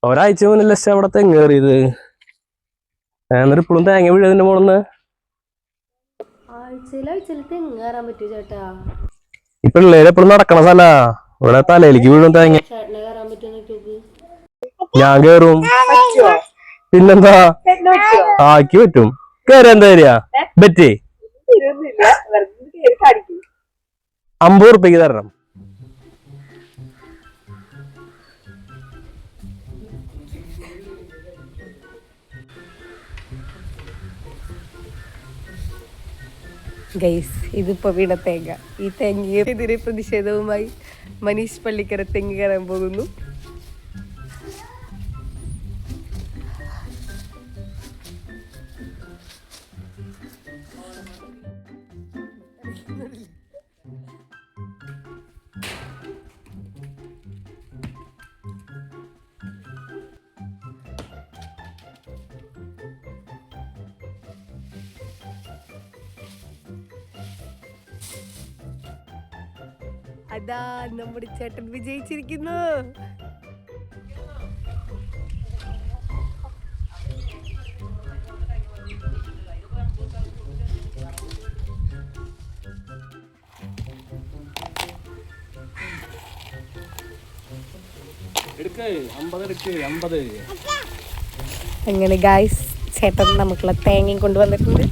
ഒരാഴ്ച മുന്നല്ലേ അവിടെ തെങ്ങ് കയറിയത്. എന്നിട്ട് ഇപ്പോഴും തേങ്ങ വീഴതിന്റെ മോളന്ന്. ഈ പിള്ളേര് എപ്പോഴും നടക്കണ സ്ഥലാ. ഇവിടെ തലയിലേക്ക് വീഴും തേങ്ങ. ഞാൻ കേറും. പിന്നെന്താ ആക്കി പറ്റും. കേറി എന്താ തരിക ബെറ്റ് 50 ഉറുപ്പിക്ക് തരണം. ഗൈസ്, ഇതിപ്പോ വീണ തേങ്ങ. ഈ തേങ്ങയെതിരെ പ്രതിഷേധവുമായി മനീഷ് പള്ളിക്കര തെങ്ങ് കയറാൻ പോകുന്നു. അതാ നമ്മുടെ ചേട്ടൻ വിജയിച്ചിരിക്കുന്നു. അങ്ങനെ ഗായ്സ്, ചേട്ടൻ നമുക്കുള്ള തേങ്ങയും കൊണ്ടുവന്നിട്ടുണ്ട്.